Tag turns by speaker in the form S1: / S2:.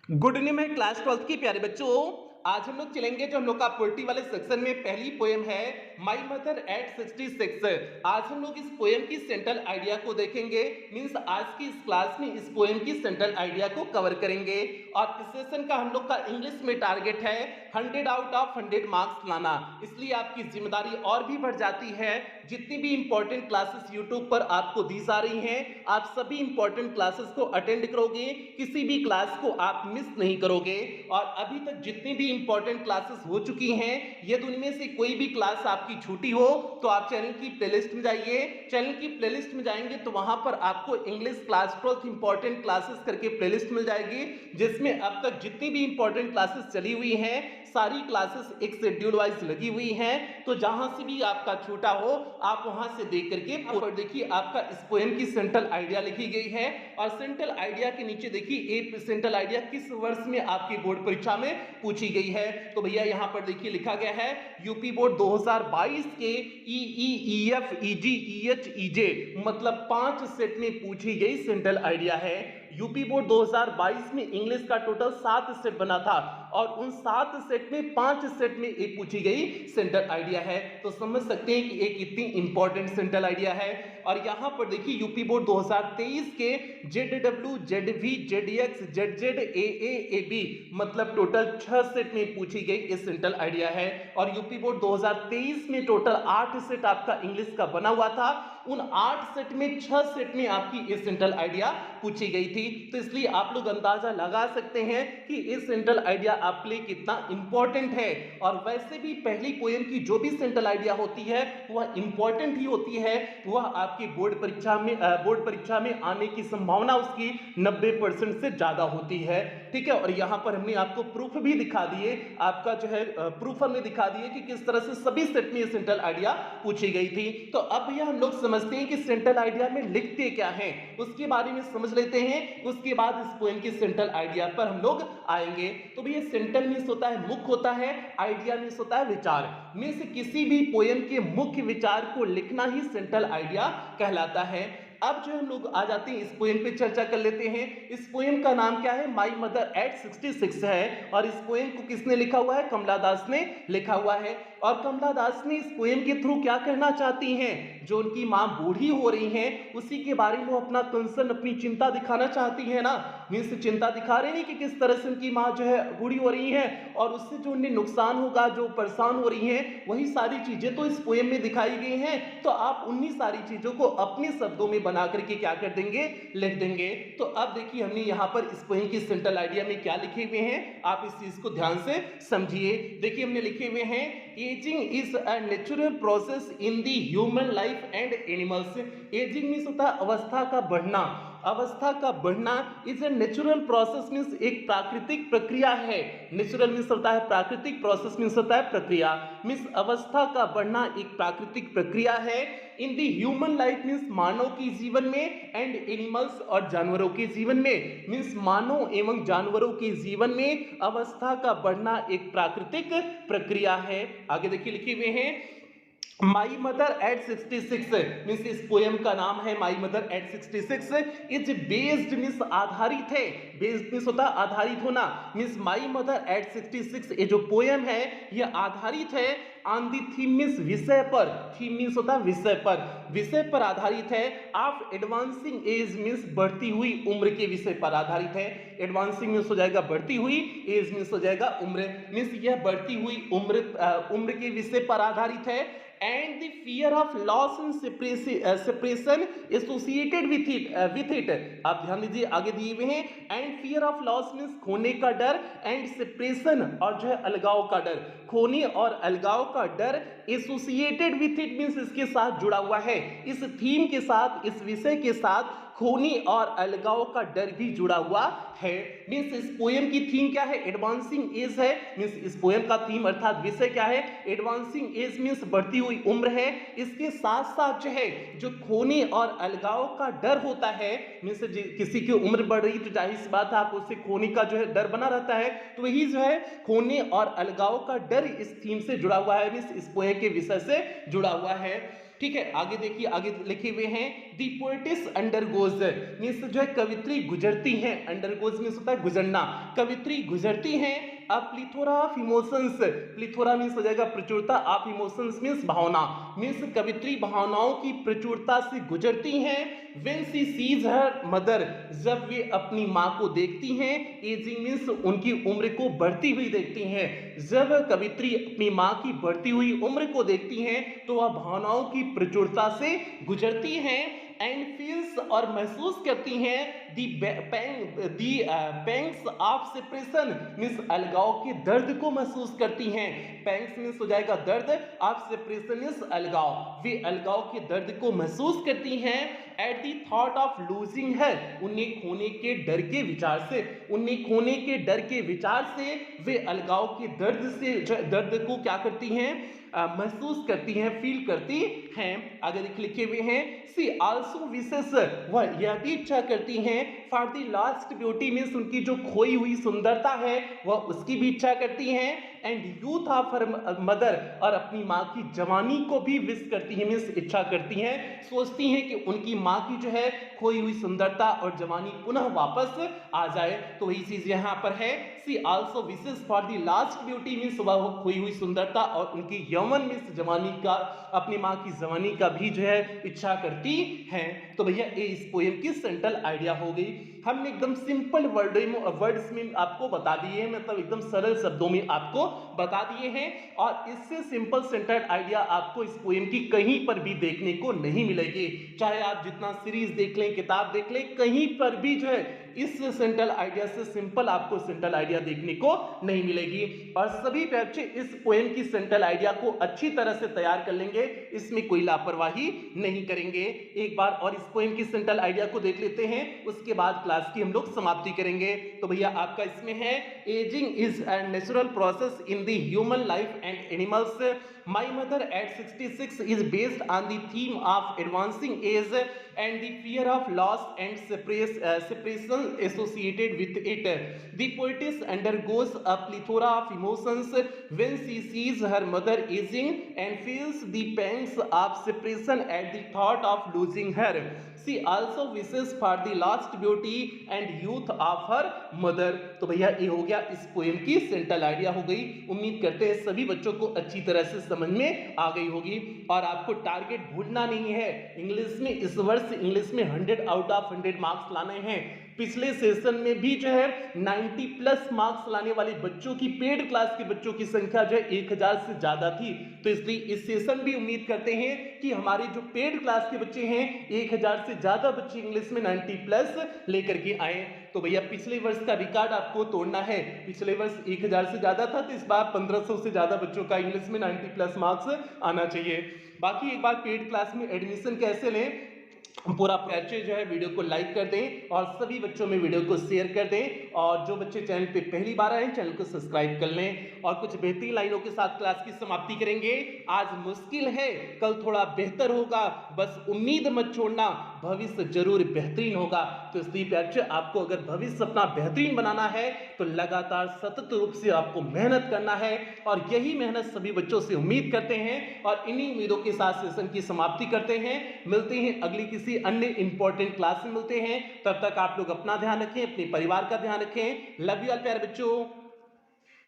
S1: Good evening मेरे class 12th की प्यारे बच्चों। आज हम लोग चलेंगे जो हम लोग का पोएट्री वाले सेक्शन में पहली पोएम है माई मदर एट 66। आज हम लोग इस पोएम की सेंट्रल आइडिया को देखेंगे। मींस आज की इस क्लास में इस पोएम की सेंट्रल आइडिया को कवर करेंगे। और इस सेशन का हम लोग का इंग्लिश में टारगेट है 100 आउट ऑफ 100 मार्क्स लाना, इसलिए आपकी जिम्मेदारी और भी बढ़ जाती है। जितनी भी इंपॉर्टेंट क्लासेस यूट्यूब पर आपको दी जा रही हैं, आप सभी इंपॉर्टेंट क्लासेस को अटेंड करोगे, किसी भी क्लास को आप मिस नहीं करोगे। और अभी तक जितनी भी इंपॉर्टेंट क्लासेस हो चुकी हैं, यदि उनमें से कोई भी क्लास आपकी छूटी हो तो आप चैनल की प्लेलिस्ट में जाइए। चैनल की प्लेलिस्ट में जाएंगे तो वहां पर आपको इंग्लिश क्लास 12 इंपॉर्टेंट क्लासेस करके प्लेलिस्ट मिल जाएगी, जिसमें अब तक जितनी भी इंपॉर्टेंट क्लासेस चली हुई हैं सारी क्लासेस एक शेड्यूल वाइज लगी हुई हैं। तो जहां से भी आपका छूटा हो आप वहां से देख करके और देखिए आपका इस पोएम की सेंट्रल आइडिया लिखी गई है। और सेंट्रल आइडिया के नीचे देखिए एक सेंट्रल आइडिया किस वर्ष में आपकी बोर्ड परीक्षा में पूछी गई है। तो भैया यहां पर देखिए लिखा गया है यूपी बोर्ड 2022 के EEF EG EH EJ मतलब 5 सेट में पूछी गई सेंट्रल आइडिया है। यूपी बोर्ड 2022 में इंग्लिश का टोटल 7 सेट बना था और उन 7 सेट में 5 सेट में एक पूछी गई सेंट्रल आइडिया है। तो समझ सकते हैं कि एक कितनी इंपॉर्टेंट सेंट्रल आइडिया है। और यहां पर देखिए यूपी बोर्ड 2023 के ZW ZV ZX ZZ AA AB मतलब टोटल 6 सेट में पूछी गई इस सेंट्रल आइडिया है। और यूपी बोर्ड 2023 में टोटल 8 सेट आपका इंग्लिश का बना हुआ था, उन 8 सेट में 6 सेट में आपकी इस सेंट्रल आइडिया पूछी गई थी। तो इसलिए आप लोग अंदाजा लगा सकते हैं कि इस सेंट्रल आइडिया आपके लिए कितना इंपॉर्टेंट है। और वैसे भी पहली पोएम की जो भी सेंट्रल आइडिया होती है वह इंपॉर्टेंट ही होती है, वह आपकी बोर्ड परीक्षा में आने की संभावना उसकी 90% से ज्यादा होती है। ठीक है, और यहां पर हमने आपको प्रूफ भी दिखा दिए, आपका जो है प्रूफ हमने दिखा दिए कि किस तरह से सभी सेट में सेंट्रल आइडिया पूछी गई थी। तो अब भैया हम लोग समझते हैं कि सेंट्रल आइडिया में लिखते क्या है, उसके बारे में समझ लेते हैं। उसके बाद इस पोएम की सेंट्रल आइडिया पर हम लोग आएंगे। तो भैया सेंट्रल मीन्स होता है मुख्य होता है, आइडिया मीन्स होता है विचार। मीन्स किसी भी पोएम के मुख्य विचार को लिखना ही सेंट्रल आइडिया कहलाता है। अब जो हम लोग आ जाते हैं इस पोएम पे चर्चा कर लेते हैं। इस पोएम का नाम क्या है, माई मदर एट 66 है। और इस पोएम को किसने लिखा हुआ है, कमला दास ने लिखा हुआ है। और कमला दास ने इस पोएम के थ्रू क्या कहना चाहती हैं, जो उनकी मां बूढ़ी हो रही हैं उसी के बारे में वो अपना कंसर्न अपनी चिंता दिखाना चाहती है ना। मीन्स चिंता दिखा रहे हैं कि किस तरह से उनकी मां जो है बूढ़ी हो रही है और उससे जो उन्हें नुकसान होगा, जो परेशान हो रही हैं, वही सारी चीजें तो इस पोएम में दिखाई गई हैं। तो आप उन्हीं सारी चीजों को अपने शब्दों में बना करके क्या कर देंगे, लिख देंगे। तो अब देखिए हमने यहां पर इस पोएम की सेंट्रल आइडिया में क्या लिखे हुए हैं, आप इस चीज को ध्यान से समझिए। देखिए हमने लिखे हुए हैं ageing is a natural process in the human life and animals. Ageing means होता है अवस्था का बढ़ना, अवस्था का बढ़ना is a natural process means एक प्राकृतिक प्रक्रिया है। नेचुरल मींस होता है प्राकृतिक, प्रोसेस मींस होता है प्रक्रिया। मींस अवस्था का बढ़ना एक प्राकृतिक प्रक्रिया है। In the human life means मानव के जीवन में, एंड एनिमल्स और जानवरों के जीवन में। मींस मानव एवं जानवरों के जीवन में अवस्था का बढ़ना एक प्राकृतिक प्रक्रिया है। आगे देखिए लिखे हुए हैं माई मदर एट 66 मीन्स इस पोएम का नाम है my mother eight 66 is based means आधारित है। बेस्ड मीन्स होता है आधारित होना। मीन्स माई मदर एट 66 ये जो पोएम है यह आधारित है ऑन दी थीम मीन्स विषय पर। थीम मीन्स होता है विषय पर आधारित है। ऑफ एडवांसिंग एज मीन्स बढ़ती हुई उम्र के विषय पर आधारित है। एडवांसिंग मीन्स हो जाएगा बढ़ती हुई, एज मीन्स हो जाएगा उम्र। मीन्स यह बढ़ती हुई उम्र के विषय पर आधारित है। and the fear of loss and separation associated with it आप ध्यान दीजिए आगे दिए हुए हैं and fear of loss means खोने का डर, and separation और जो है अलगाव का डर, खोने और अलगाव का डर associated with it means इसके साथ जुड़ा हुआ है, इस थीम के साथ, इस विषय के साथ खोने और अलगाव का डर भी जुड़ा हुआ है। मींस इस पोएम की थीम क्या है, एडवांसिंग एज है। मींस इस पोएम का थीम अर्थात विषय क्या है, एडवांसिंग एज मींस बढ़ती हुई उम्र है। इसके साथ साथ जो है जो खोने और अलगाव का डर होता है, मींस किसी की उम्र बढ़ रही तो जाहिर सी बात है आप उससे खोने का जो है डर बना रहता है, तो वही जो है खोने और अलगाव का डर इस थीम से जुड़ा हुआ है, मींस इस पोएम के विषय से जुड़ा हुआ है। ठीक है, आगे देखिए आगे लिखे हुए हैं दी पोएटिस अंडरगोज मीन्स जो है कवित्री गुजरती हैं, अंडरगोज मीन्स होता है गुजरना, कवित्री गुजरती हैं a plethora of emotions, plethora means हो जाएगा प्रचुरता, ऑफ इमोशंस मीन्स भावना, मीन्स कवित्री भावनाओं की प्रचुरता से गुजरती हैं। When she sees her mother, जब वे अपनी माँ को देखती हैं, एजिंग मीन्स उनकी उम्र को बढ़ती हुई देखती हैं, जब कवित्री अपनी माँ की बढ़ती हुई उम्र को देखती हैं तो वह भावनाओं की प्रचुरता से गुजरती हैं एंड फील्स और महसूस करती हैं दी पैंग्स ऑफ सेपरेशन मीन्स अलगाव के दर्द को महसूस करती हैं, पैंग्स मीन्स हो जाएगा दर्द, ऑफ सेपरेशन मीन्स अलगाव, वे अलगाव के दर्द को महसूस करती हैं at the thought of losing her, उन्हें खोने के डर के विचार से, उन्हें खोने के डर के विचार से वे अलगाव के दर्द से दर्द को क्या करती हैं महसूस करती हैं, फील करती हैं। अगर लिखे हुए हैं सी आल्सो विशेष, वह यह भी इच्छा करती हैं for the lost beauty means उनकी जो खोई हुई सुंदरता है वह उसकी भी इच्छा करती हैं and youth of her mother, और अपनी माँ की जवानी को भी विश करती हैं मीन्स इच्छा करती हैं, सोचती हैं कि उनकी माँ की जो है खोई हुई सुंदरता और जवानी पुनः वापस आ जाए। तो वही चीज यहाँ पर है, she also wishes for the lost beauty means वह खोई हुई सुंदरता और उनकी यौवन मीन्स जवानी का, अपनी माँ की जवानी का भी जो है इच्छा करती हैं। तो भैया ये इस पोएम की सेंट्रल आइडिया हो गई। हमने एकदम सिंपल वर्ड्स में आपको बता दिए हैं, मतलब एकदम सरल शब्दों में आपको बता दिए हैं, और इससे सिंपल सेंट्रल आइडिया आपको इस पोएम की कहीं पर भी देखने को नहीं मिलेगी, चाहे आप जितना सीरीज देख लें, किताब देख लें, कहीं पर भी जो है इस सेंट्रल आइडिया से सिंपल आपको सेंट्रल आइडिया देखने को नहीं मिलेगी। और सभी बच्चे इस पोएम की सेंट्रल आइडिया को अच्छी तरह से तैयार कर लेंगे, इसमें कोई लापरवाही नहीं करेंगे। एक बार और इस पोएम की सेंट्रल आइडिया को देख लेते हैं, उसके बाद क्लास की हम लोग समाप्ति करेंगे। तो भैया आपका इसमें है ageing is a natural process in the human life and animals, my mother eight 66 is based on the theme of advancing as and the fear of loss and separation associated with it. The poetess undergoes a plethora of emotions when she sees her mother aging and feels the pangs of separation at the thought of losing her. She also wishes for the lost beauty and youth of her mother. तो भैया ये हो गया इस poem की central idea हो गई। उम्मीद करते हैं सभी बच्चों को अच्छी तरह से समझ में आ गई होगी। और आपको टारगेट भूलना नहीं है, इंग्लिश में इस वर्ष इंग्लिश में 100 आउट ऑफ 100 मार्क्स लाने हैं। पिछले सेशन में भी जो है 90 प्लस मार्क्स लाने वाले बच्चों की, पेड क्लास के बच्चों की संख्या जो है 1000 से ज्यादा थी। तो इसलिए इस सेशन भी उम्मीद करते हैं कि हमारे जो पेड क्लास के बच्चे हैं 1000 से ज्यादा बच्चे इंग्लिश में 90 प्लस लेकर के आए। तो भैया पिछले वर्ष का रिकॉर्ड आपको तोड़ना है, पिछले वर्ष 1000 से ज्यादा था, तो इस बार 1500 से ज्यादा बच्चों का इंग्लिश में 90 प्लस मार्क्स आना चाहिए। बाकी एक बार पेड क्लास में एडमिशन कैसे लें, पूरा बच्चे जो है वीडियो को लाइक कर दें और सभी बच्चों में वीडियो को शेयर कर दें, और जो बच्चे चैनल पे पहली बार आए चैनल को सब्सक्राइब कर लें। और कुछ बेहतरीन लाइनों के साथ क्लास की समाप्ति करेंगे। आज मुश्किल है, कल थोड़ा बेहतर होगा, बस उम्मीद मत छोड़ना, भविष्य जरूर बेहतरीन होगा। तो इसलिए बच्चे आपको अगर भविष्य अपना बेहतरीन बनाना है तो लगातार सतत रूप से आपको मेहनत करना है, और यही मेहनत सभी बच्चों से उम्मीद करते हैं। और इन्हीं उम्मीदों के साथ सेशन की समाप्ति करते हैं। मिलते हैं अगली किसी अन्य इंपॉर्टेंट क्लास में मिलते हैं। तब तक आप लोग अपना ध्यान रखें, अपने परिवार का ध्यान रखें। लव यू ऑल प्यारे बच्चों।